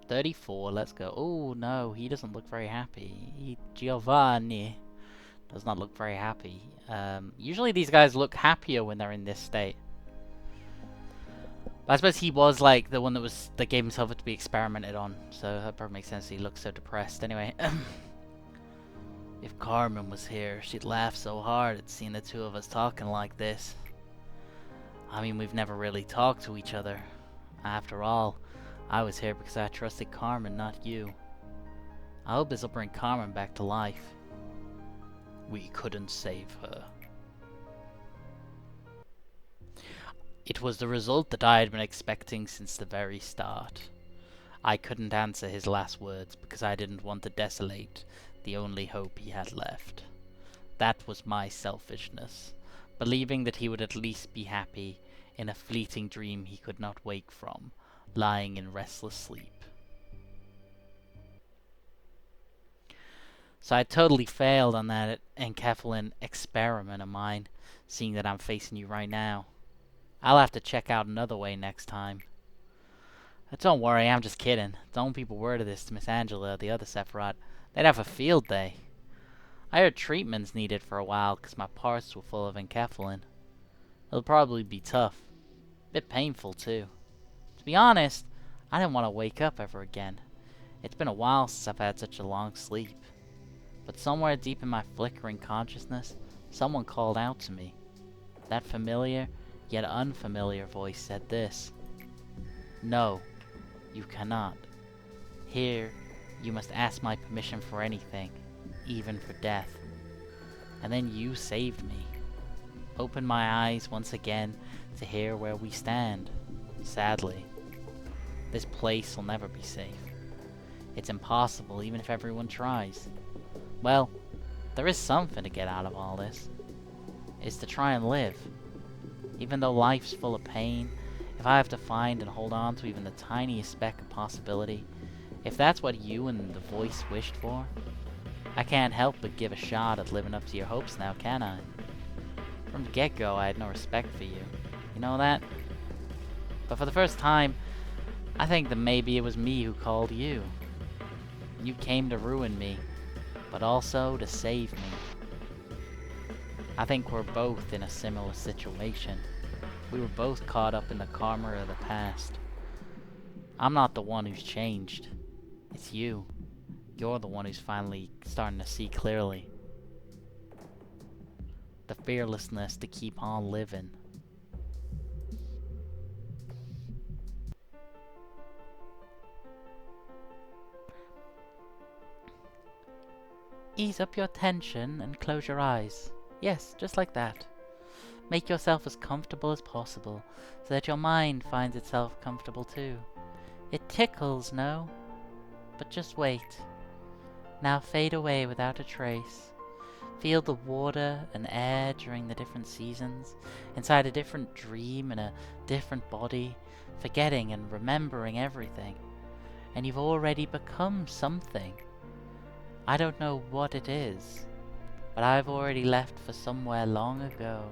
34, let's go. Oh no, he doesn't look very happy. Giovanni does not look very happy. Usually these guys look happier when they're in this state. But I suppose he was like the one that gave himself up to be experimented on, so that probably makes sense he looks so depressed. Anyway, if Carmen was here, she'd laugh so hard at seeing the two of us talking like this. I mean, we've never really talked to each other. After all, I was here because I trusted Carmen, not you. I hope this will bring Carmen back to life. We couldn't save her. It was the result that I had been expecting since the very start. I couldn't answer his last words because I didn't want to desolate the only hope he had left. That was my selfishness, believing that he would at least be happy in a fleeting dream he could not wake from, lying in restless sleep. So I totally failed on that enkephalin experiment of mine, seeing that I'm facing you right now. I'll have to check out another way next time. Don't worry, I'm just kidding. Don't people word of this to Miss Angela or the other Sephiroth. They'd have a field day. I heard treatment's needed for a while because my parts were full of enkephalin. It'll probably be tough. Bit painful, too. To be honest, I didn't want to wake up ever again. It's been a while since I've had such a long sleep. But somewhere deep in my flickering consciousness, someone called out to me. That familiar, yet unfamiliar voice said this. No, you cannot. Here, you must ask my permission for anything, even for death. And then you saved me. Opened my eyes once again to hear where we stand. Sadly, this place will never be safe. It's impossible even if everyone tries. Well, there is something to get out of all this. It's to try and live. Even though life's full of pain, if I have to find and hold on to even the tiniest speck of possibility, if that's what you and the voice wished for, I can't help but give a shot at living up to your hopes now, can I? From the get-go, I had no respect for you. You know that? But for the first time, I think that maybe it was me who called you. You came to ruin me, but also to save me. I think we're both in a similar situation. We were both caught up in the karma of the past. I'm not the one who's changed. It's you. You're the one who's finally starting to see clearly. The fearlessness to keep on living. Ease up your tension and close your eyes. Yes, just like that. Make yourself as comfortable as possible, so that your mind finds itself comfortable too. It tickles, no? But just wait. Now fade away without a trace. Feel the water and air during the different seasons, inside a different dream in a different body, forgetting and remembering everything. And you've already become something. I don't know what it is, but I've already left for somewhere long ago.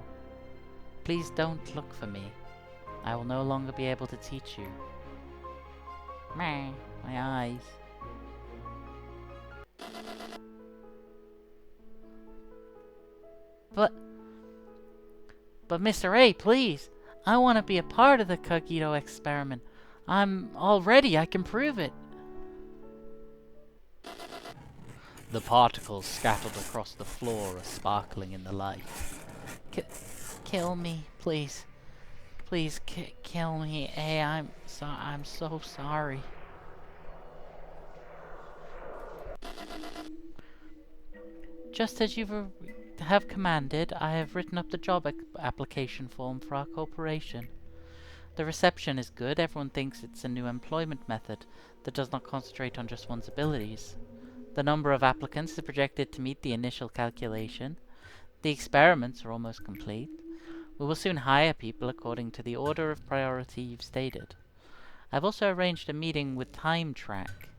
Please don't look for me. I will no longer be able to teach you. Meh, my eyes. But Mr. A, please. I want to be a part of the Cogito experiment. I can prove it. The particles scattered across the floor are sparkling in the light. Kill me, please. Please kill me, A. I'm so sorry. Just as you have commanded, I have written up the job application form for our corporation. The reception is good. Everyone thinks it's a new employment method that does not concentrate on just one's abilities. The number of applicants is projected to meet the initial calculation. The experiments are almost complete. We will soon hire people according to the order of priority you've stated. I've also arranged a meeting with Time Track.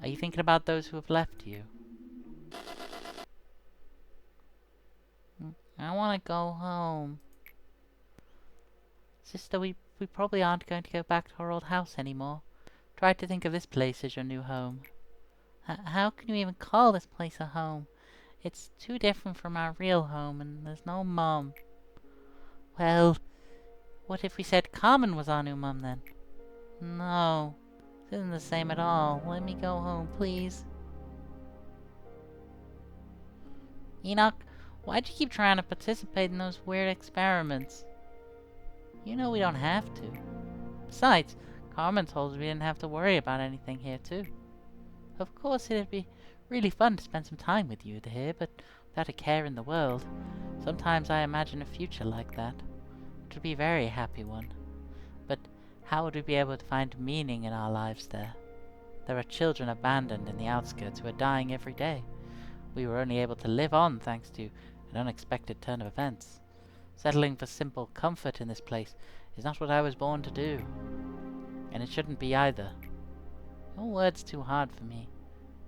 Are you thinking about those who have left you? I want to go home. Sister, we probably aren't going to go back to our old house anymore. Try to think of this place as your new home. How can you even call this place a home? It's too different from our real home, and there's no mum. Well, what if we said Carmen was our new mum then? No, this isn't the same at all. Let me go home, please. Enoch, why'd you keep trying to participate in those weird experiments? You know we don't have to. Besides, Carmen told us we didn't have to worry about anything here, too. Of course, it'd be really fun to spend some time with you here, but without a care in the world. Sometimes I imagine a future like that. It would be a very happy one. But how would we be able to find meaning in our lives there? There are children abandoned in the outskirts who are dying every day. We were only able to live on thanks to an unexpected turn of events. Settling for simple comfort in this place is not what I was born to do. And it shouldn't be either. Your word's too hard for me.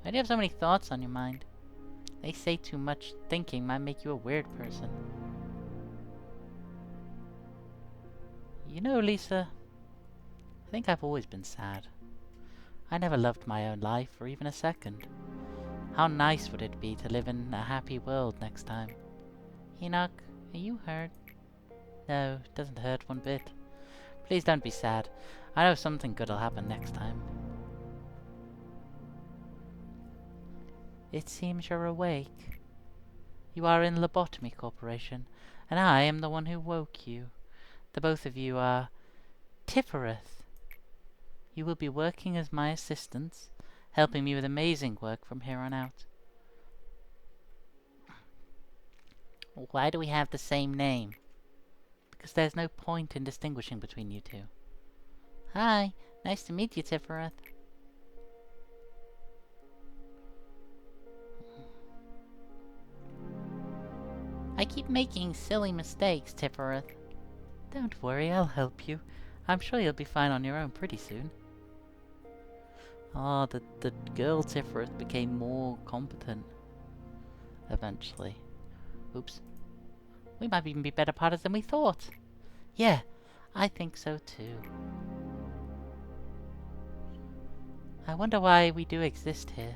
Why do you have so many thoughts on your mind? They say too much thinking might make you a weird person. You know, Lisa, I think I've always been sad. I never loved my own life for even a second. How nice would it be to live in a happy world next time? Enoch, are you hurt? No, it doesn't hurt one bit. Please don't be sad. I know something good will happen next time. It seems you're awake. You are in Lobotomy Corporation, and I am the one who woke you. The both of you are Tifereth. You will be working as my assistants, helping me with amazing work from here on out. Why do we have the same name? Because there's no point in distinguishing between you two. Hi, nice to meet you, Tifereth. I keep making silly mistakes, Tifereth. Don't worry, I'll help you. I'm sure you'll be fine on your own pretty soon. Oh, the girl Tifereth became more competent. Eventually. Oops. We might even be better partners than we thought. Yeah, I think so too. I wonder why we do exist here.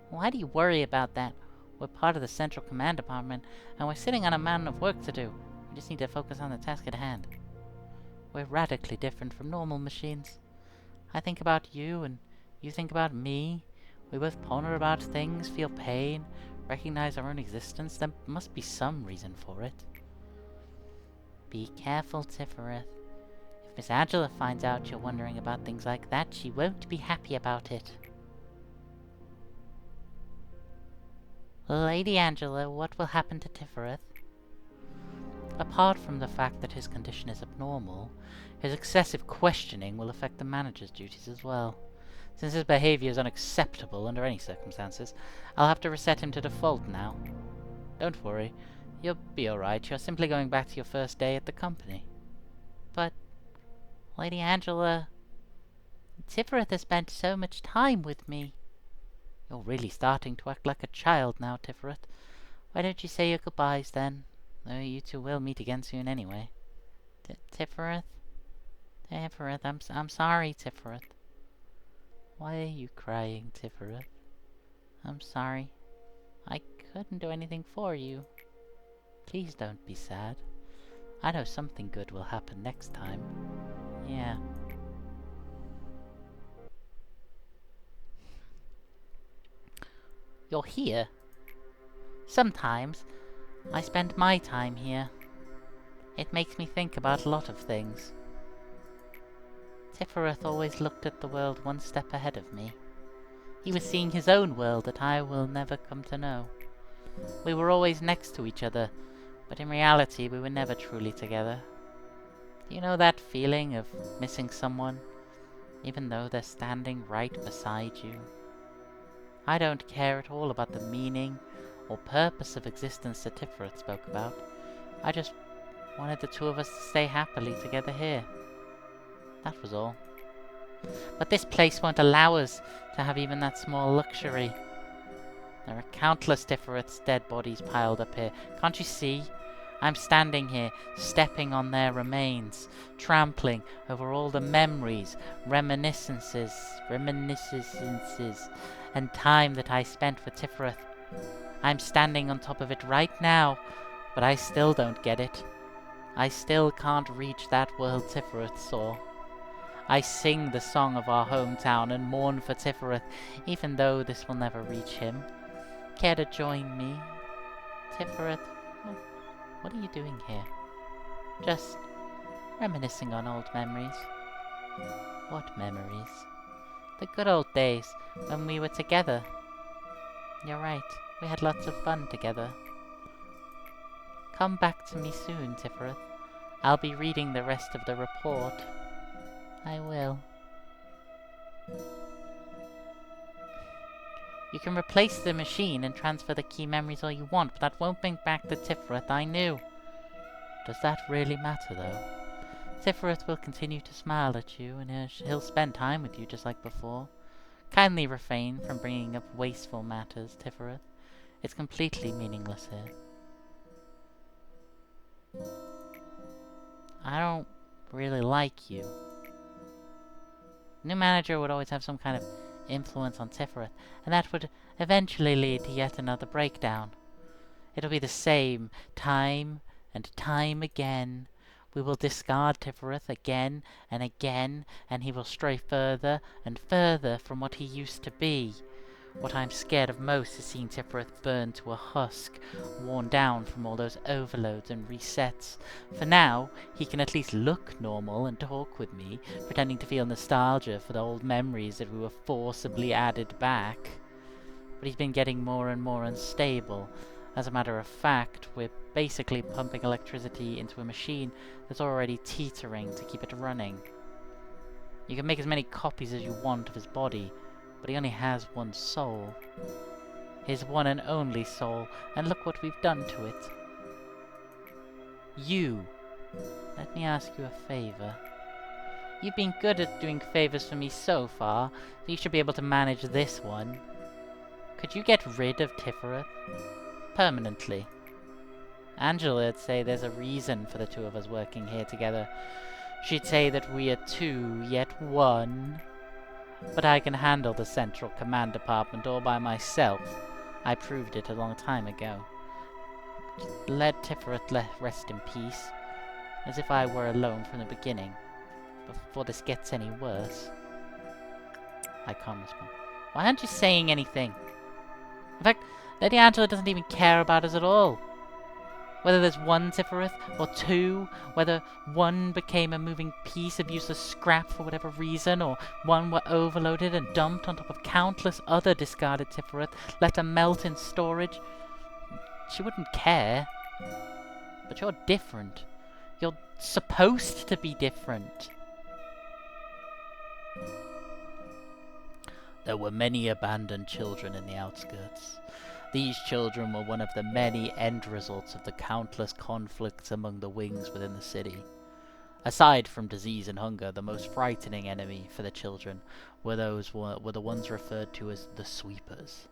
Why do you worry about that? We're part of the Central Command Department, and we're sitting on a mountain of work to do. We just need to focus on the task at hand. We're radically different from normal machines. I think about you, and you think about me. We both ponder about things, feel pain, recognize our own existence. There must be some reason for it. Be careful, Tifereth. If Miss Angela finds out you're wondering about things like that, she won't be happy about it. Lady Angela, what will happen to Tifereth? Apart from the fact that his condition is abnormal, his excessive questioning will affect the manager's duties as well. Since his behavior is unacceptable under any circumstances, I'll have to reset him to default now. Don't worry, you'll be alright. You're simply going back to your first day at the company. But, Lady Angela, Tifereth has spent so much time with me. You're really starting to act like a child now, Tifereth. Why don't you say your goodbyes then? Though you two will meet again soon anyway. Tifereth? Tifereth, I'm sorry, Tifereth. Why are you crying, Tifereth? I'm sorry. I couldn't do anything for you. Please don't be sad. I know something good will happen next time. Yeah. You're here? Sometimes I spend my time here. It makes me think about a lot of things. Tifereth always looked at the world one step ahead of me. He was seeing his own world that I will never come to know. We were always next to each other, but in reality we were never truly together. Do you know that feeling of missing someone, even though they're standing right beside you? I don't care at all about the meaning or purpose of existence that Tifereth spoke about. I just wanted the two of us to stay happily together here. That was all. But this place won't allow us to have even that small luxury. There are countless Tifereth's dead bodies piled up here. Can't you see? I'm standing here, stepping on their remains, trampling over all the memories, reminiscences, and time that I spent with Tifereth. I'm standing on top of it right now, but I still don't get it. I still can't reach that world Tifereth saw. I sing the song of our hometown and mourn for Tifereth, even though this will never reach him. Care to join me? Tifereth, what are you doing here? Just reminiscing on old memories. What memories? The good old days when we were together. You're right, we had lots of fun together. Come back to me soon, Tifereth. I'll be reading the rest of the report. I will. You can replace the machine and transfer the key memories all you want, but that won't bring back the Tifereth I knew. Does that really matter, though? Tifereth will continue to smile at you, and he'll spend time with you just like before. Kindly refrain from bringing up wasteful matters, Tifereth. It's completely meaningless here. I don't really like you. New manager would always have some kind of influence on Tifereth, and that would eventually lead to yet another breakdown. It'll be the same, time and time again. We will discard Tifereth again and again, and he will stray further and further from what he used to be. What I'm scared of most is seeing Tifereth burn to a husk, worn down from all those overloads and resets. For now, he can at least look normal and talk with me, pretending to feel nostalgia for the old memories that we were forcibly added back. But he's been getting more and more unstable. As a matter of fact, we're basically pumping electricity into a machine that's already teetering to keep it running. You can make as many copies as you want of his body, but he only has one soul. His one and only soul, and look what we've done to it. You. Let me ask you a favor. You've been good at doing favors for me so far, so you should be able to manage this one. Could you get rid of Tifereth? Permanently. Angela'd say there's a reason for the two of us working here together. She'd say that we are two, yet one. But I can handle the Central Command Department all by myself. I proved it a long time ago. Let Tifereth rest in peace, as if I were alone from the beginning, before this gets any worse. I can't respond. Why aren't you saying anything? In fact, Lady Angela doesn't even care about us at all. Whether there's one Tifereth, or two, whether one became a moving piece of useless scrap for whatever reason, or one were overloaded and dumped on top of countless other discarded Tifereth, let them melt in storage, she wouldn't care. But you're different. You're supposed to be different. There were many abandoned children in the outskirts. These children were one of the many end results of the countless conflicts among the wings within the city. Aside from disease and hunger, the most frightening enemy for the children were the ones referred to as the sweepers.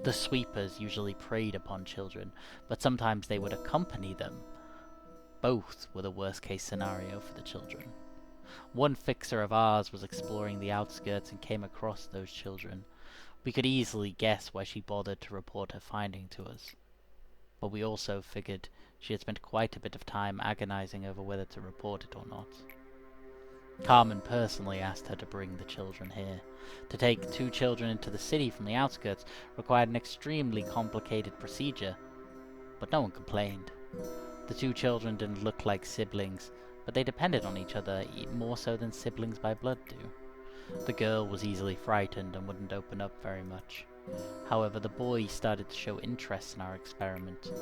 The sweepers usually preyed upon children, but sometimes they would accompany them. Both were the worst-case scenario for the children. One fixer of ours was exploring the outskirts and came across those children. We could easily guess why she bothered to report her finding to us. But we also figured she had spent quite a bit of time agonizing over whether to report it or not. Carmen personally asked her to bring the children here. To take two children into the city from the outskirts required an extremely complicated procedure, but no one complained. The two children didn't look like siblings, but they depended on each other more so than siblings by blood do. The girl was easily frightened and wouldn't open up very much. However, the boy started to show interest in our experiment.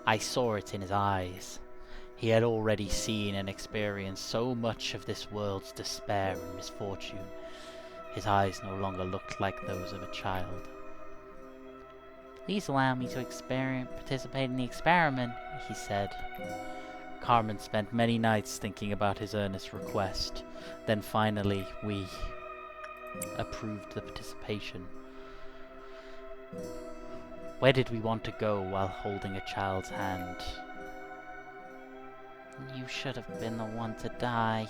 I saw it in his eyes. He had already seen and experienced so much of this world's despair and misfortune. His eyes no longer looked like those of a child. Please allow me to participate in the experiment, he said. Carmen spent many nights thinking about his earnest request. Then finally, we approved the participation. Where did we want to go while holding a child's hand? You should have been the one to die.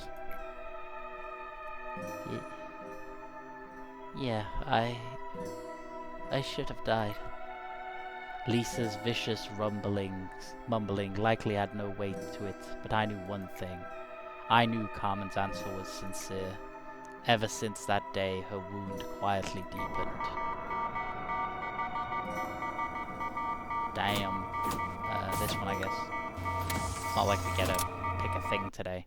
Yeah, I should have died. Lisa's vicious mumbling likely had no weight to it, but I knew one thing. I knew Carmen's answer was sincere. Ever since that day, her wound quietly deepened. Damn. This one, I guess. It's not like we get to pick a thing today.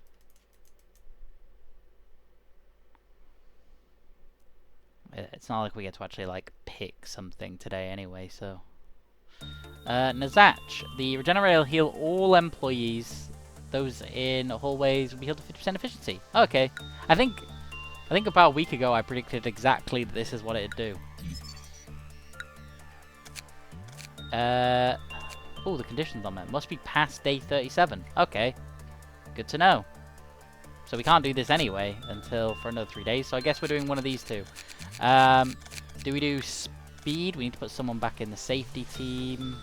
It's not like we get to actually, like, pick something today anyway, so... Nazach. The regenerator will heal all employees. Those in hallways will be healed to 50% efficiency. Okay. I think about a week ago I predicted exactly that this is what it'd do. Oh, the conditions on that. Must be past day 37. Okay. Good to know. So we can't do this anyway until for another 3 days, so I guess we're doing one of these two. Do we do speed? We need to put someone back in the safety team.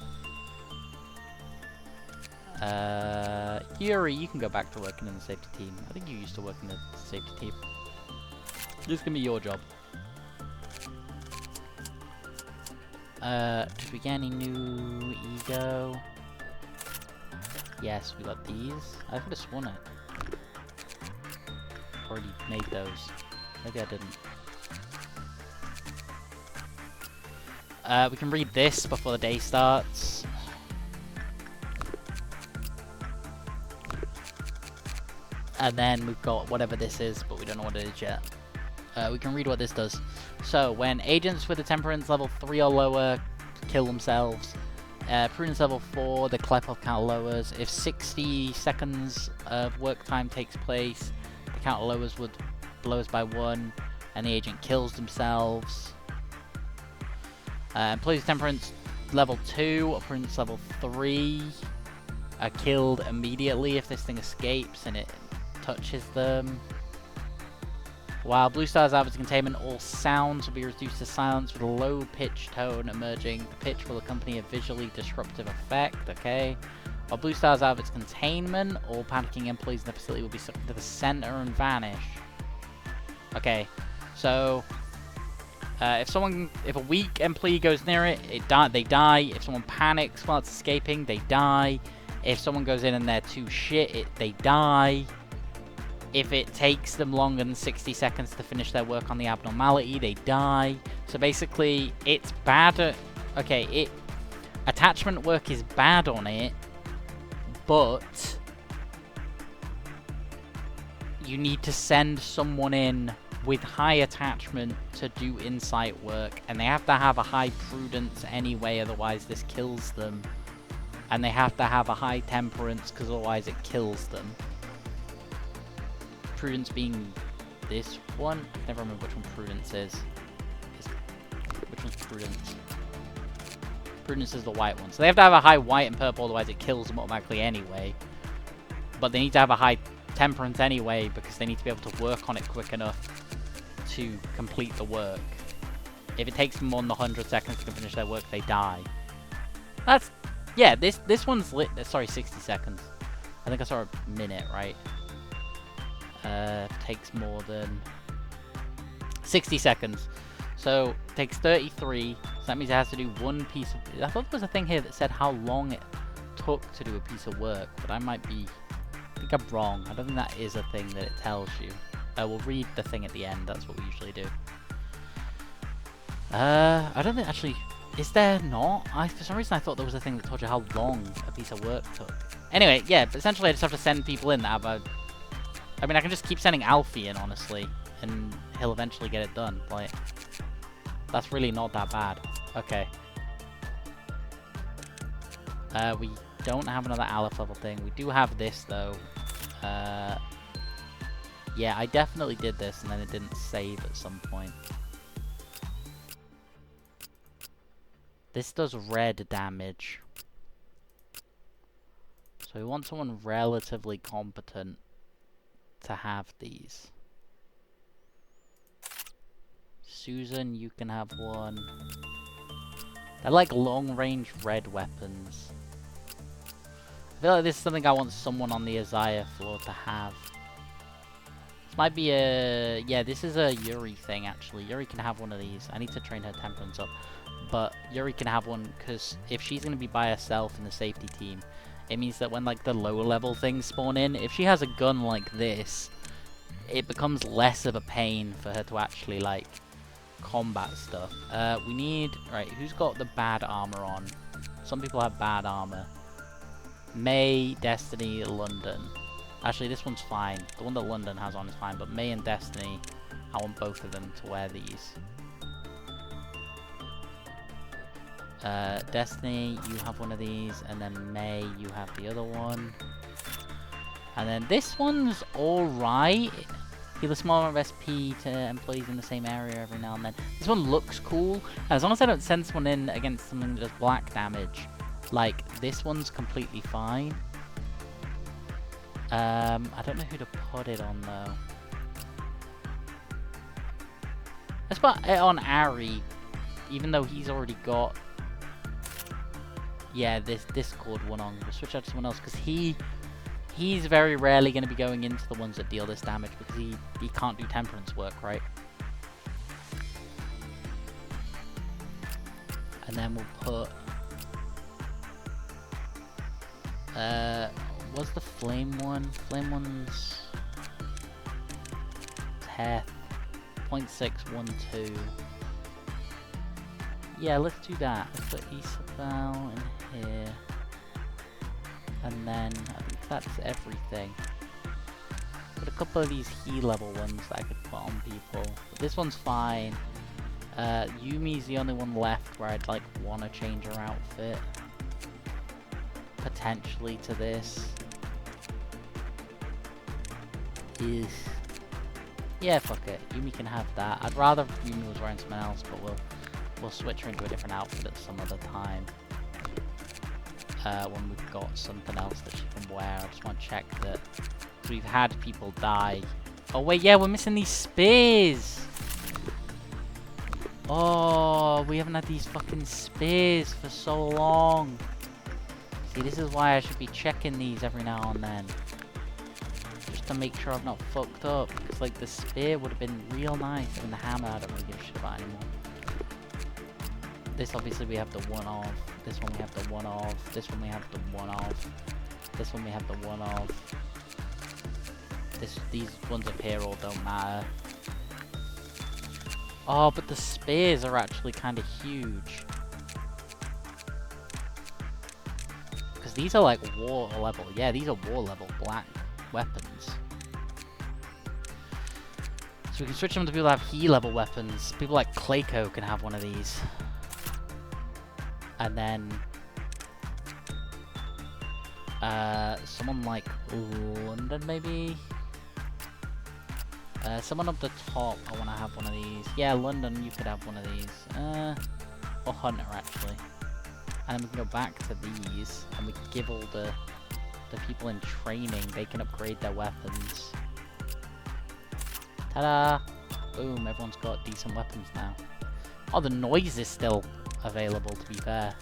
Yuri, you can go back to working in the safety team. I think you used to work in the safety team. This is gonna be your job. Did we get any new ego? Yes, we got these. I could have sworn it. Already made those. Maybe I didn't. We can read this before the day starts. And then we've got whatever this is, but we don't know what it is yet. We can read what this does. So, when agents with a temperance level 3 or lower kill themselves, prudence level 4, the Klepov count lowers. If 60 seconds of work time takes place, the count lowers by 1, and the agent kills themselves. Employees temperance level 2 or prudence level 3 are killed immediately if this thing escapes and it touches them. While Blue Star's out of its containment, all sounds will be reduced to silence with a low pitch tone emerging. The pitch will accompany a visually disruptive effect, okay? While Blue Star's out of its containment, all panicking employees in the facility will be sucked to the center and vanish. Okay, so if a weak employee goes near it, they die. If someone panics while it's escaping, they die. If someone goes in and they're too shit, they die. If it takes them longer than 60 seconds to finish their work on the abnormality, they die. So basically, it's bad. Attachment work is bad on it, but you need to send someone in with high attachment to do insight work, and they have to have a high prudence anyway, otherwise this kills them. And they have to have a high temperance, because otherwise it kills them. Prudence being this one. I never remember which one prudence is. Which one's prudence? Prudence is the white one. So they have to have a high white and purple, otherwise it kills them automatically anyway. But they need to have a high temperance anyway, because they need to be able to work on it quick enough to complete the work. If it takes them more than 100 seconds to finish their work, they die. That's... yeah, this one's lit... sorry, 60 seconds. I think I saw a minute, right? Takes more than 60 seconds. So, it takes 33. So that means it has to do one piece of... I thought there was a thing here that said how long it took to do a piece of work, but I might be... I think I'm wrong. I don't think that is a thing that it tells you. We'll read the thing at the end. That's what we usually do. I don't think actually... is there not? For some reason I thought there was a thing that told you how long a piece of work took. Anyway, yeah, but essentially I just have to send people in that have a... I mean, I can just keep sending Alfie in, honestly, and he'll eventually get it done. Like, that's really not that bad. Okay. We don't have another Aleph level thing. We do have this, though. Yeah, I definitely did this, and then it didn't save at some point. This does red damage. So we want someone relatively competent to have these. Susan, you can have one. They're like long-range red weapons. I feel like this is something I want someone on the Isaiah floor to have. This might be a... Yeah, this is a Yuri thing, actually. Yuri can have one of these. I need to train her temperance up. But Yuri can have one, because if she's going to be by herself in the safety team, it means that when, like, the lower level things spawn in, if she has a gun like this, it becomes less of a pain for her to actually, like, combat stuff. We need... Right, who's got the bad armor on? Some people have bad armor. May, Destiny, London. Actually, this one's fine. The one that London has on is fine, but May and Destiny, I want both of them to wear these. Destiny, you have one of these, and then May, you have the other one. And then this one's alright. Heal a small amount of SP to employees in the same area every now and then. This one looks cool. And as long as I don't send someone in against something that does black damage, like, this one's completely fine. I don't know who to put it on, though. Let's put it on Ari, even though he's already got... Yeah, this Discord one on. We'll switch out to someone else, because he's very rarely going to be going into the ones that deal this damage, because he can't do temperance work, right? And then we'll put... what's the flame one? Flame one's... Teth. 0.612. Yeah, let's do that. Let's put Isabel in here. And then, I think that's everything. Put a couple of these heal level ones that I could put on people. But this one's fine. Yumi's the only one left where I'd like want to change her outfit. Potentially to this. Yeah, fuck it. Yumi can have that. I'd rather Yumi was wearing something else, but we'll switch her into a different outfit at some other time. When we've got something else that she can wear. I just want to check that we've had people die. Oh wait, yeah, we're missing these spears! Oh, we haven't had these fucking spears for so long. See, this is why I should be checking these every now and then. Just to make sure I've not fucked up. Because, like, the spear would have been real nice. And the hammer, I don't really give a shit about anymore. This, obviously, we have the one of. This one we have the one of. This one we have the one of. This one we have the one of. These ones up here all don't matter. Oh, but the spears are actually kind of huge. Because these are like war level. Yeah, these are war level black weapons. So we can switch them to people that have heat level weapons. People like Clayco can have one of these. And then... someone like London, maybe? Someone up the top, I want to have one of these. Yeah, London, you could have one of these. Or Hunter, actually. And then we can go back to these, and we can give all the people in training, they can upgrade their weapons. Ta-da! Boom, everyone's got decent weapons now. Oh, the noise is still available, to be fair.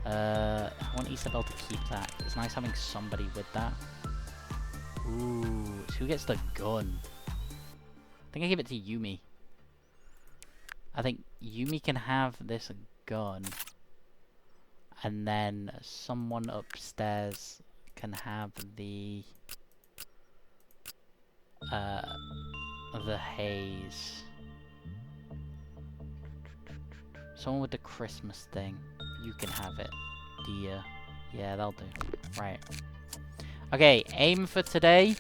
I want Isabel to keep that. It's nice having somebody with that. Ooh, so who gets the gun? I think I give it to Yumi. I think Yumi can have this gun. And then someone upstairs can have the haze. Someone with the Christmas thing. You can have it, dear. Yeah, that'll do. Right. Okay, aim for today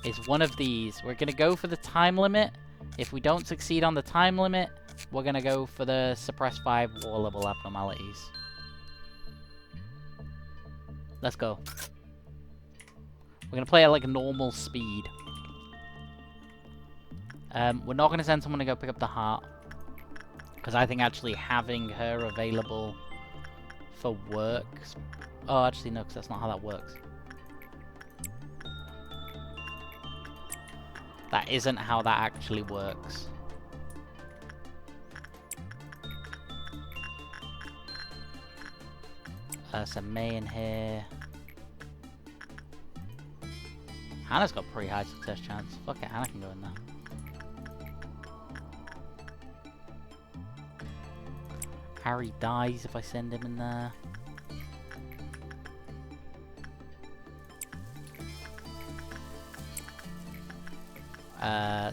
is one of these. We're gonna go for the time limit. If we don't succeed on the time limit, we're gonna go for the suppress 5 war level abnormalities. Let's go. We're gonna play at like normal speed. We're not gonna send someone to go pick up the heart. Because I think actually having her available for work... Oh, actually no, because that's not how that works. That isn't how that actually works. Some May in here. Hannah's got pretty high success chance. Fuck it, Hannah can go in there. Harry dies if I send him in there.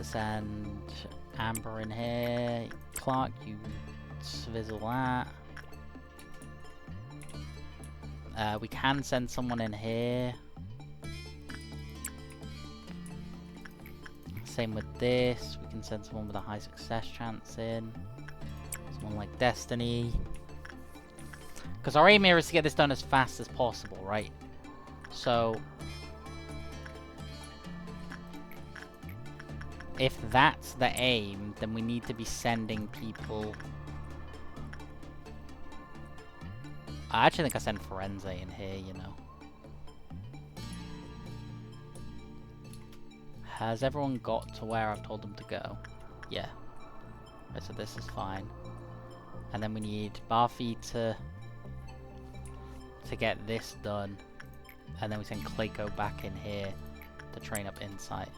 Send Amber in here. Clark, you swizzle that. We can send someone in here. Same with this. We can send someone with a high success chance in. Someone like Destiny. Because our aim here is to get this done as fast as possible, right? So if that's the aim, then we need to be sending people. I actually think I send Forense in here, you know. Has everyone got to where I've told them to go? Yeah. Right, so this is fine. And then we need Barfi to get this done. And then we send Clayco back in here to train up Insight.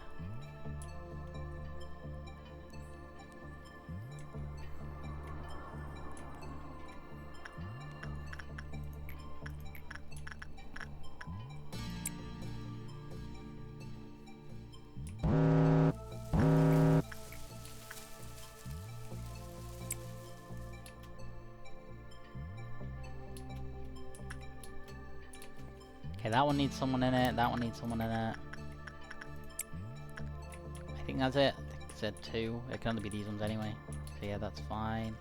Okay, that one needs someone in it, that one needs someone in it. I think that's it. I think it said 2. It can only be these ones anyway. So yeah, that's fine.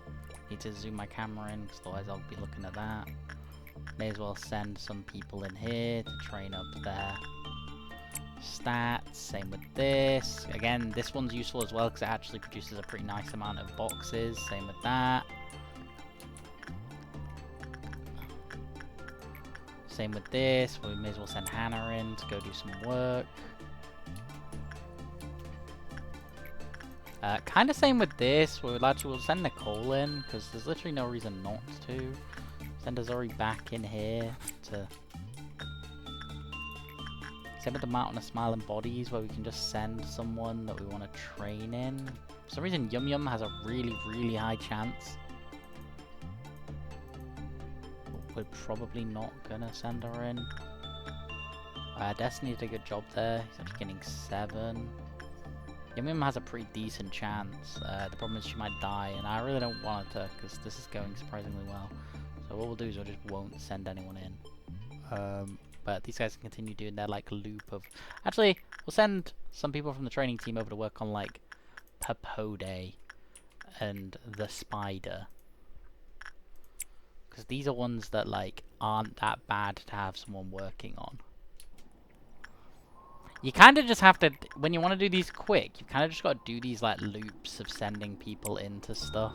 Need to zoom my camera in, because otherwise I'll be looking at that. May as well send some people in here to train up their stats. Same with this. Again, this one's useful as well, because it actually produces a pretty nice amount of boxes. Same with that. Same with this, we may as well send Hannah in to go do some work. Kind of same with this, we'll send Nicole in, because there's literally no reason not to. Send Azori back in here to... Same with the Mountain of Smiling Bodies, where we can just send someone that we want to train in. For some reason, Yum Yum has a really, really high chance. We're probably not gonna send her in. Destiny did a good job there. He's actually getting 7. Yum Yum has a pretty decent chance. The problem is she might die, and I really don't want her to, because this is going surprisingly well. So what we'll do is we just won't send anyone in. But these guys can continue doing their like loop of... Actually, we'll send some people from the training team over to work on like Papode and the Spider. Because these are ones that, like, aren't that bad to have someone working on. You kind of just have to, when you want to do these quick, you kind of just got to do these, like, loops of sending people into stuff.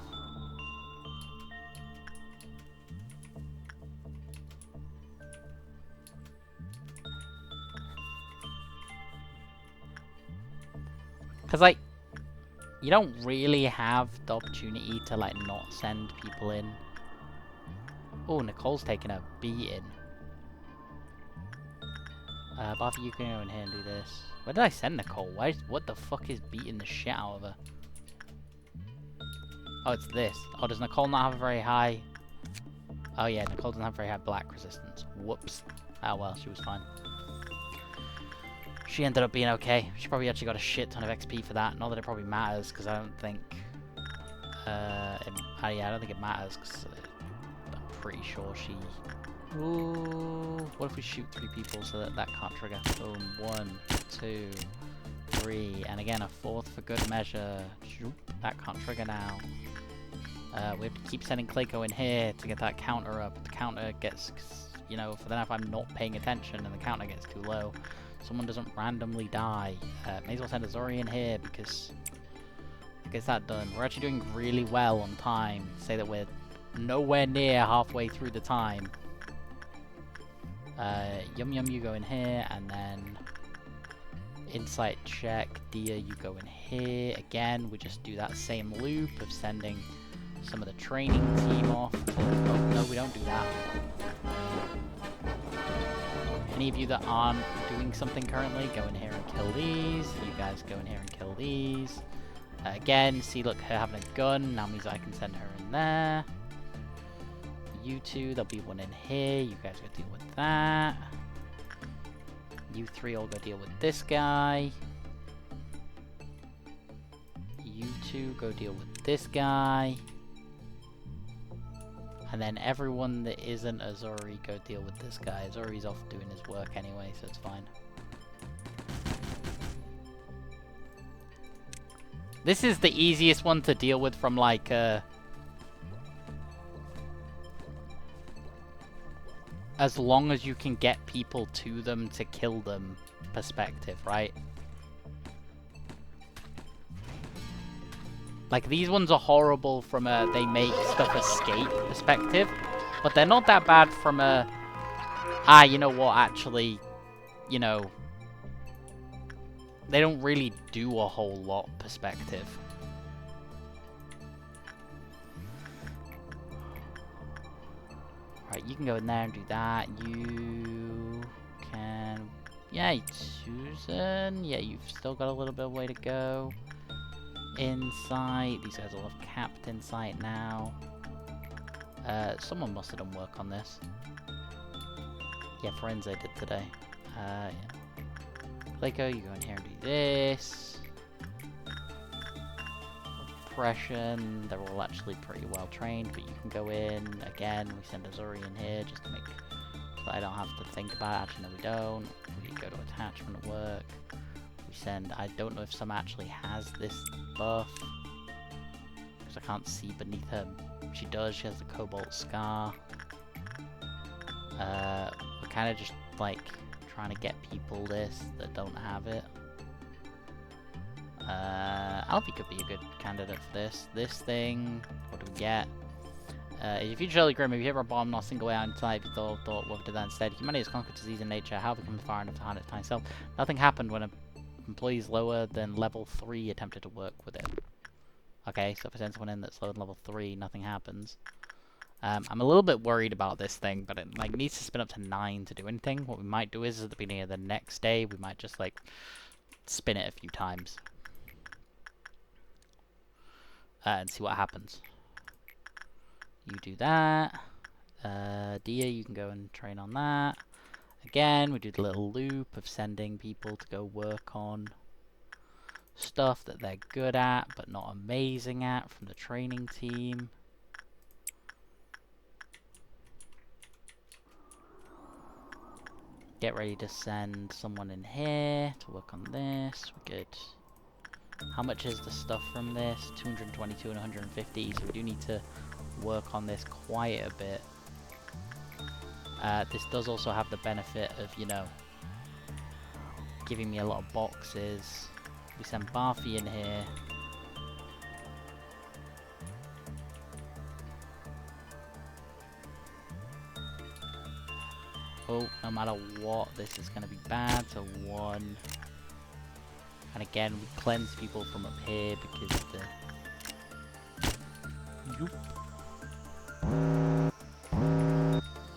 Because, like, you don't really have the opportunity to, like, not send people in. Oh, Nicole's taking a beating. Barfi, you can go in here and do this. Where did I send Nicole? What the fuck is beating the shit out of her? Oh, it's this. Oh, does Nicole not have a very high... Oh yeah, Nicole doesn't have very high black resistance. Whoops. Oh well, she was fine. She ended up being okay. She probably actually got a shit ton of XP for that. Not that it probably matters, because I don't think... yeah, I don't think it matters, because... pretty sure she... Ooh, what if we shoot 3 people so that can't trigger? Boom, 1, 2, 3, and again a 4th for good measure. That can't trigger now. We have to keep sending Clayco in here to get that counter up. The counter gets, you know, for then if I'm not paying attention and the counter gets too low, someone doesn't randomly die. May as well send Azori in here because it gets that done. We're actually doing really well on time. Say that we're nowhere near halfway through the time. Yum Yum, you go in here, and then Insight check. Dia, you go in here. Again, we just do that same loop of sending some of the training team off. Oh, no, we don't do that. Any of you that aren't doing something currently, go in here and kill these. You guys go in here and kill these. Again, see, look, her having a gun. Now means I can send her in there. You two, there'll be one in here. You guys go deal with that. You three all go deal with this guy. You two go deal with this guy. And then everyone that isn't Azuri go deal with this guy. Azuri's off doing his work anyway, so it's fine. This is the easiest one to deal with from like as long as you can get people to them to kill them perspective, right? Like, these ones are horrible from a they make stuff escape perspective, but they're not that bad from a, you know what, actually, you know, they don't really do a whole lot perspective. Right, you can go in there and do that. You can, yeah, Susan, yeah, you've still got a little bit of way to go. Insight, these guys all have captain sight now. Someone must have done work on this. Yeah, Forense did today. Yeah. Clayco, you go in here and do this. Oppression, they're all actually pretty well trained, but you can go in. Again, we send Azuri in here just to make so that I don't have to think about it. Actually, no, we don't. We go to attachment at work. We send, I don't know if some actually has this buff, because I can't see beneath her. She does, she has the Cobalt Scar. We're kind of just, like, trying to get people this that don't have it. Alfie could be a good candidate for this. This thing, what do we get? If you Shirley Grim, if you hit a bomb, not a single way out in sight, if you thought what did that instead? Humanity has conquered disease in nature, how become far enough to harness time itself? Nothing happened when employees lower than level 3 attempted to work with it. Okay, so if I send someone in that's lower than level 3, nothing happens. I'm a little bit worried about this thing, but it like needs to spin up to 9 to do anything. What we might do is at the beginning of the next day, we might just like spin it a few times. And see what happens. You do that. Dia, you can go and train on that. Again, we do the little loop of sending people to go work on stuff that they're good at, but not amazing at from the training team. Get ready to send someone in here to work on this. We're good. How much is the stuff from this? 222 and 150, so we do need to work on this quite a bit. This does also have the benefit of, you know, giving me a lot of boxes. We send Barfi in here. Oh, no matter what, this is going to be bad, so 1. And again, we cleanse people from up here because the...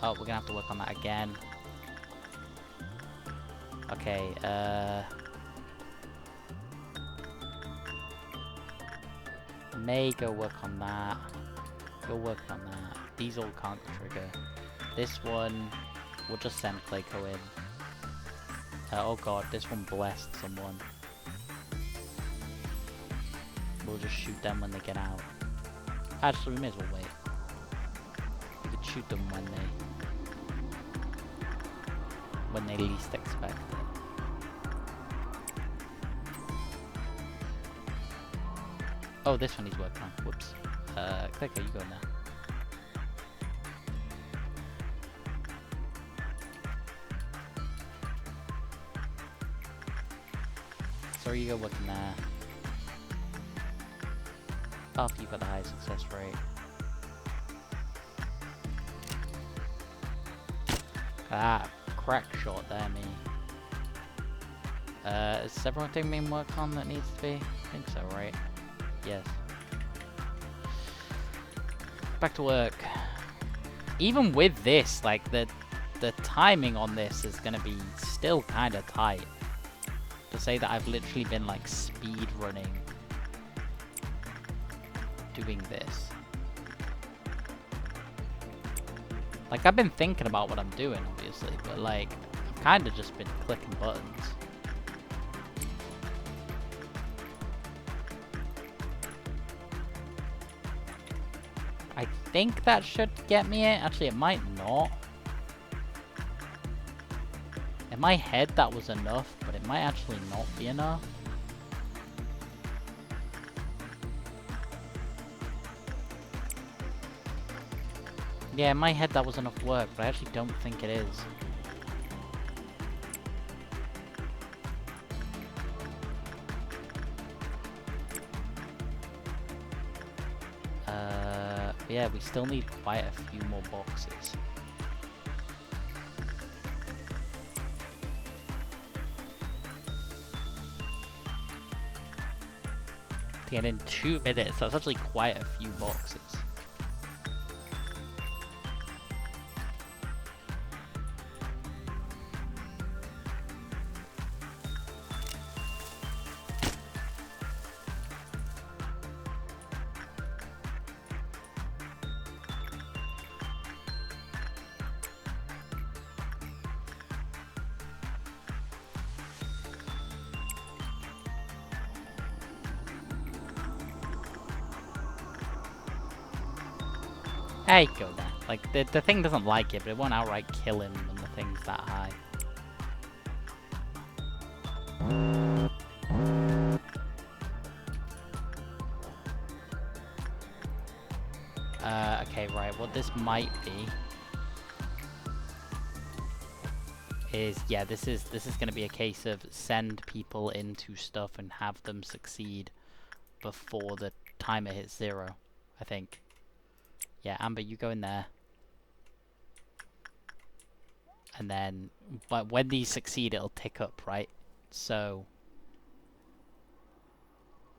Oh, we're gonna have to work on that again. Okay, May go work on that. Go work on that. These all can't trigger. This one, we'll just send Clayco in. Oh god, this one blessed someone. We'll just shoot them when they get out. Actually, we may as well wait. We could shoot them when they least expect it. Oh, this one needs work on. Whoops. Clayco, you go in there. Sorry, you go work in there. After you've got the high success rate. Ah, crack shot there, me. Is everything being worked on that needs to be? I think so, right? Yes. Back to work. Even with this, like, the timing on this is gonna be still kind of tight. To say that I've literally been like speed running doing this. Like, I've been thinking about what I'm doing, obviously, but like, I've kind of just been clicking buttons. I think that should get me it. Actually, it might not. In my head, that was enough, but it might actually not be enough. Yeah, in my head that was enough work, but I actually don't think it is. Yeah, we still need quite a few more boxes. And in 2 minutes, that's actually quite a few boxes. There you go then. Like, the thing doesn't like it, but it won't outright kill him when the thing's that high. Okay, right, what this might be is, yeah, this is gonna be a case of send people into stuff and have them succeed before the timer hits 0, I think. Yeah, Amber, you go in there. And then, but when these succeed, it'll tick up, right? So,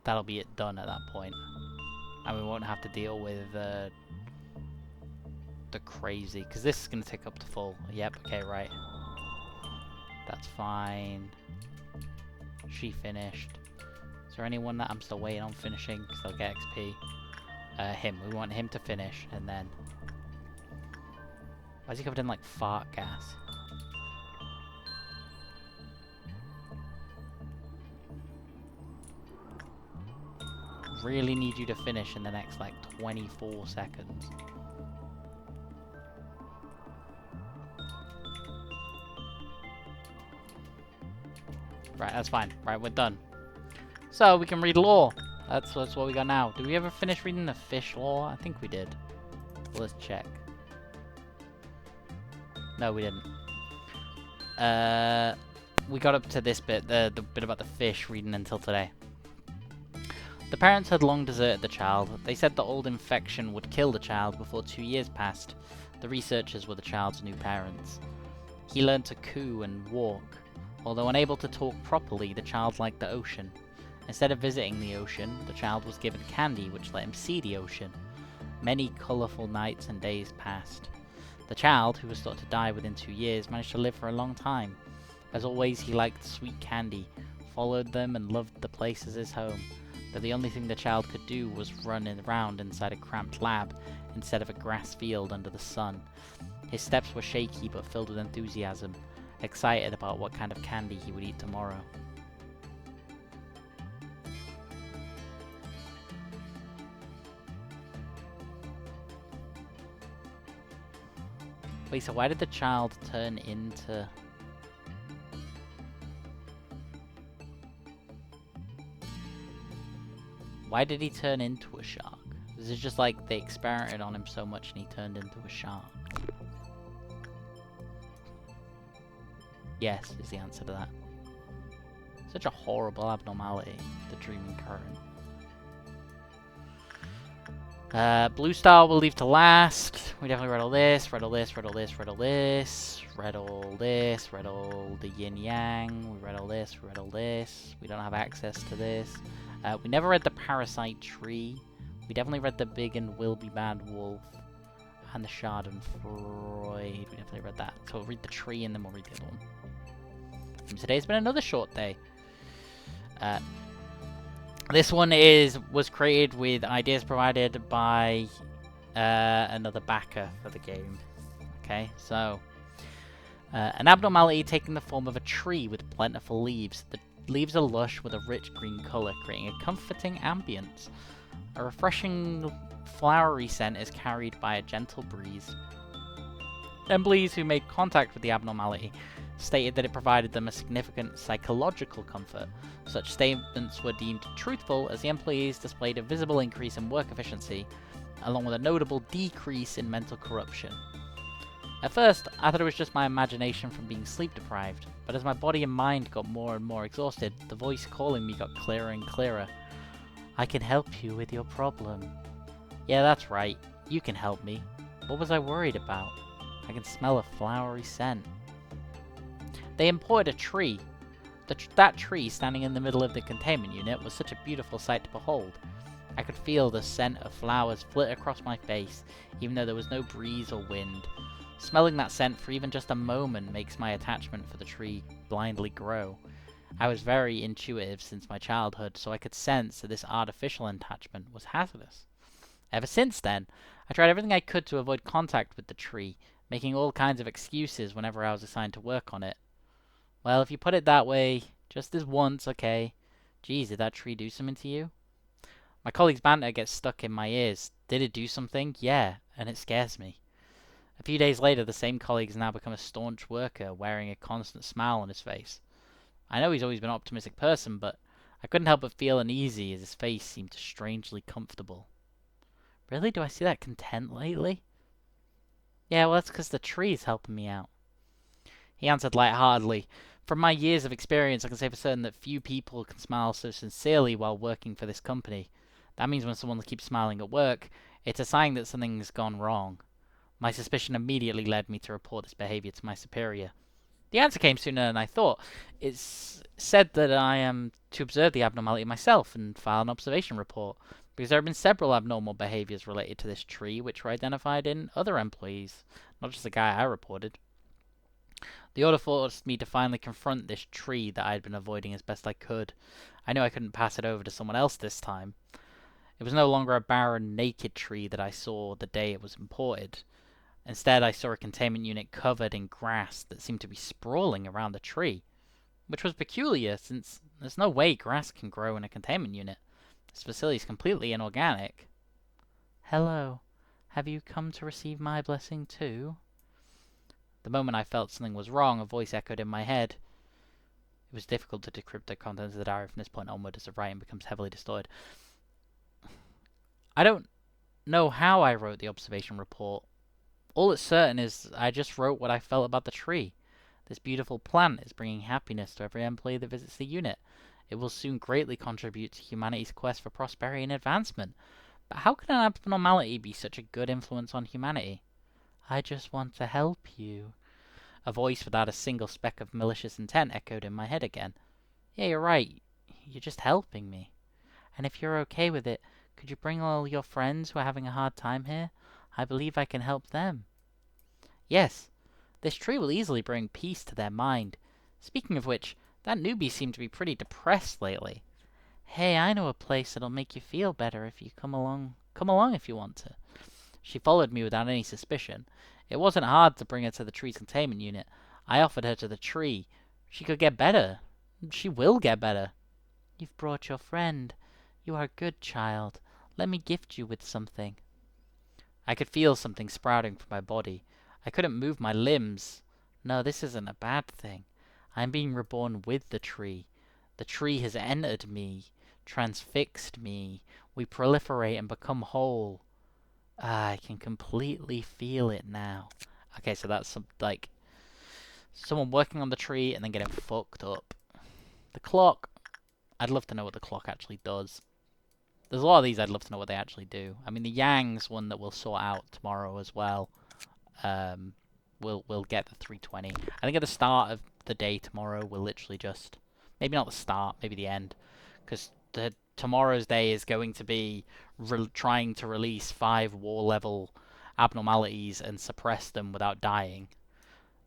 that'll be it done at that point. And we won't have to deal with the crazy, because this is going to tick up to full. Yep, okay, right. That's fine. She finished. Is there anyone that I'm still waiting on finishing? Because they'll get XP. Him. We want him to finish, and then... Why is he covered in, like, fart gas? Really need you to finish in the next, like, 24 seconds. Right, that's fine. Right, we're done. So, we can read law. That's what we got now. Did we ever finish reading the fish law? I think we did. Well, let's check. No, we didn't. We got up to this bit, the bit about the fish, reading until today. The parents had long deserted the child. They said the old infection would kill the child before 2 years passed. The researchers were the child's new parents. He learned to coo and walk. Although unable to talk properly, the child liked the ocean. Instead of visiting the ocean, the child was given candy which let him see the ocean. Many colourful nights and days passed. The child, who was thought to die within 2 years, managed to live for a long time. As always, he liked sweet candy, followed them and loved the place as his home. But the only thing the child could do was run around inside a cramped lab instead of a grass field under the sun. His steps were shaky but filled with enthusiasm, excited about what kind of candy he would eat tomorrow. Wait, so why did the child turn into... Why did he turn into a shark? Is it just like they experimented on him so much and he turned into a shark? Yes, is the answer to that. Such a horrible abnormality, the dreaming current. Blue Star we'll leave to last. We definitely read all this, read all this, read all this, read all this, read all this, read all the yin yang, we read all this, we read all this. We don't have access to this. We never read the Parasite Tree. We definitely read the Big and Will Be Bad Wolf. and the Schadenfreude. We definitely read that. So we'll read the tree and then we'll read the other one. And today's been another short day. This one was created with ideas provided by another backer for the game. Okay, so an abnormality taking the form of a tree with plentiful leaves. The leaves are lush with a rich green colour, creating a comforting ambience. A refreshing flowery scent is carried by a gentle breeze. Employees who made contact with the abnormality stated that it provided them a significant psychological comfort. Such statements were deemed truthful as the employees displayed a visible increase in work efficiency, along with a notable decrease in mental corruption. At first, I thought it was just my imagination from being sleep deprived, but as my body and mind got more and more exhausted, the voice calling me got clearer and clearer. I can help you with your problem. Yeah, that's right. You can help me. What was I worried about? I can smell a flowery scent. They imported a tree. That tree standing in the middle of the containment unit was such a beautiful sight to behold. I could feel the scent of flowers flit across my face, even though there was no breeze or wind. Smelling that scent for even just a moment makes my attachment for the tree blindly grow. I was very intuitive since my childhood, so I could sense that this artificial attachment was hazardous. Ever since then, I tried everything I could to avoid contact with the tree, making all kinds of excuses whenever I was assigned to work on it. Well, if you put it that way, just this once, okay. Geez, did that tree do something to you? My colleague's banter gets stuck in my ears. Did it do something? Yeah, and it scares me. A few days later, the same colleague has now become a staunch worker, wearing a constant smile on his face. I know he's always been an optimistic person, but I couldn't help but feel uneasy as his face seemed strangely comfortable. Really? Do I see that content lately? Yeah, well, that's because the tree's helping me out. He answered lightheartedly. From my years of experience, I can say for certain that few people can smile so sincerely while working for this company. That means when someone keeps smiling at work, it's a sign that something's gone wrong. My suspicion immediately led me to report this behavior to my superior. The answer came sooner than I thought. It's said that I am to observe the abnormality myself and file an observation report, because there have been several abnormal behaviors related to this tree which were identified in other employees, not just the guy I reported. The order forced me to finally confront this tree that I had been avoiding as best I could. I knew I couldn't pass it over to someone else this time. It was no longer a barren, naked tree that I saw the day it was imported. Instead, I saw a containment unit covered in grass that seemed to be sprawling around the tree, which was peculiar since there's no way grass can grow in a containment unit. This facility is completely inorganic. Hello. Have you come to receive my blessing too? The moment I felt something was wrong, a voice echoed in my head. It was difficult to decrypt the contents of the diary from this point onward as the writing becomes heavily distorted. I don't know how I wrote the observation report. All that's certain is I just wrote what I felt about the tree. This beautiful plant is bringing happiness to every employee that visits the unit. It will soon greatly contribute to humanity's quest for prosperity and advancement. But how can an abnormality be such a good influence on humanity? I just want to help you. A voice without a single speck of malicious intent echoed in my head again. Yeah, you're right. You're just helping me. And if you're okay with it, could you bring all your friends who are having a hard time here? I believe I can help them. Yes, this tree will easily bring peace to their mind. Speaking of which, that newbie seemed to be pretty depressed lately. Hey, I know a place that'll make you feel better if you come along. Come along if you want to. She followed me without any suspicion. It wasn't hard to bring her to the tree's containment unit. I offered her to the tree. She could get better. She will get better. You've brought your friend. You are a good child. Let me gift you with something. I could feel something sprouting from my body. I couldn't move my limbs. No, this isn't a bad thing. I am being reborn with the tree. The tree has entered me, transfixed me. We proliferate and become whole. I can completely feel it now. Okay, so that's someone working on the tree and then getting fucked up. The clock. I'd love to know what the clock actually does. There's a lot of these I'd love to know what they actually do. I mean, the Yang's one that we'll sort out tomorrow as well. We'll get the 320. I think at the start of the day tomorrow, we'll literally just... Maybe not the start, maybe the end. Because tomorrow's day is going to be trying to release 5 war level abnormalities and suppress them without dying.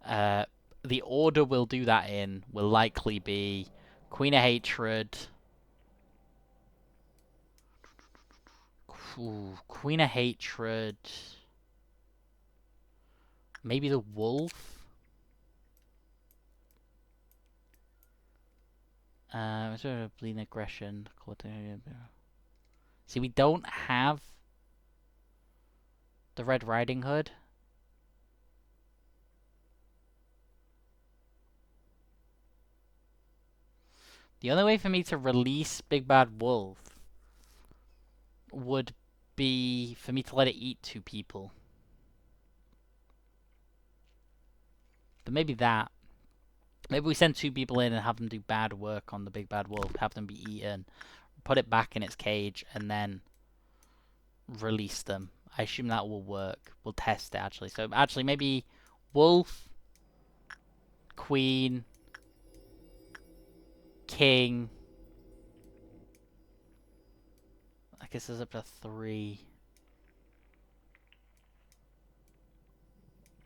The order we'll do that in will likely be Queen of Hatred. Ooh, Queen of Hatred. Maybe the Wolf. Bleeding Aggression. See, we don't have the Red Riding Hood. The only way for me to release Big Bad Wolf would be for me to let it eat 2 people. But maybe that. Maybe we send 2 people in and have them do bad work on the Big Bad Wolf, have them be eaten, put it back in its cage, and then release them. I assume that will work. We'll test it, actually. So, actually, maybe Wolf, Queen, King. I guess there's up to 3.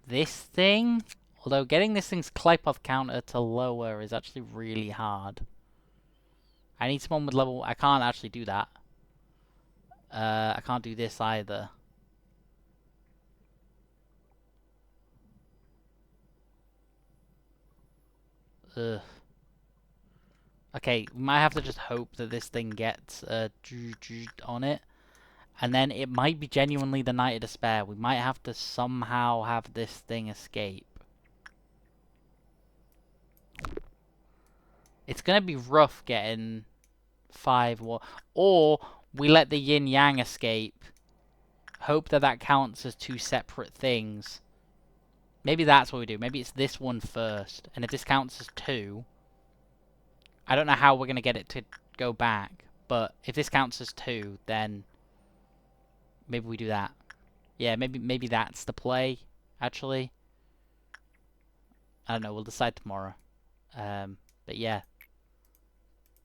This thing? Although getting this thing's Klipoth counter to lower is actually really hard. I need someone with level... I can't actually do that. I can't do this either. Ugh. Okay, we might have to just hope that this thing gets on it. And then it might be genuinely the Night of Despair. We might have to somehow have this thing escape. It's going to be rough getting 5 or we let the yin yang escape. Hope that that counts as 2 separate things. Maybe that's what we do. Maybe it's this one first. And if this counts as 2, I don't know how we're going to get it to go back. But if this counts as 2, then maybe we do that. Yeah, maybe that's the play, actually. I don't know. We'll decide tomorrow. But yeah.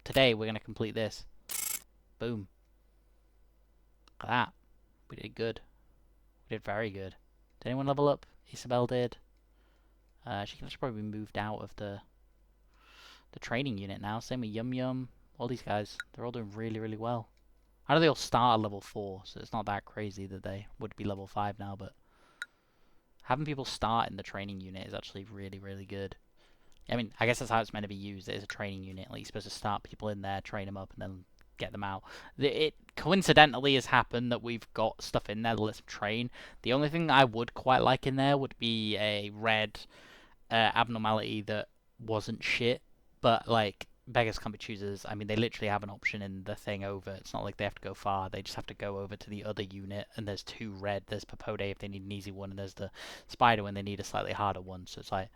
Today, we're going to complete this. Boom. Look at that. We did good. We did very good. Did anyone level up? Isabel did. She can probably be moved out of the training unit now. Same with Yum Yum. All these guys. They're all doing really, really well. I know they all start at level 4, so it's not that crazy that they would be level 5 now, but having people start in the training unit is actually really, really good. I mean, I guess that's how it's meant to be used. It is a training unit. Like, you're supposed to start people in there, train them up, and then get them out. It coincidentally has happened that we've got stuff in there that lets them train. The only thing I would quite like in there would be a red abnormality that wasn't shit, but like beggars can't be choosers. I mean, they literally have an option in the thing over. It's not like they have to go far. They just have to go over to the other unit, and there's 2 red. There's Papode if they need an easy one, and there's the Spider when they need a slightly harder one. So it's like,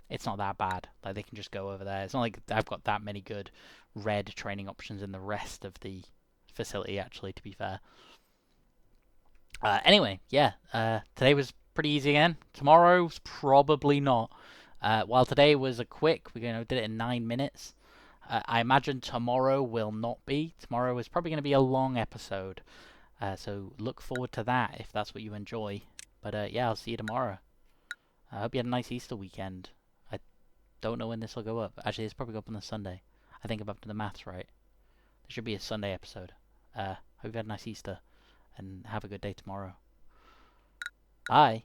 it's not that bad. Like, they can just go over there. It's not like I've got that many good red training options in the rest of the facility, actually, to be fair. Anyway, yeah. Today was pretty easy again. Tomorrow's probably not. While today was a quick, we did it in 9 minutes. I imagine tomorrow will not be. Tomorrow is probably going to be a long episode. So look forward to that if that's what you enjoy. But yeah, I'll see you tomorrow. I hope you had a nice Easter weekend. I don't know when this will go up. Actually, it's probably go up on the Sunday. I think I'm up to the maths right. There should be a Sunday episode. Hope you had a nice Easter. And have a good day tomorrow. Bye.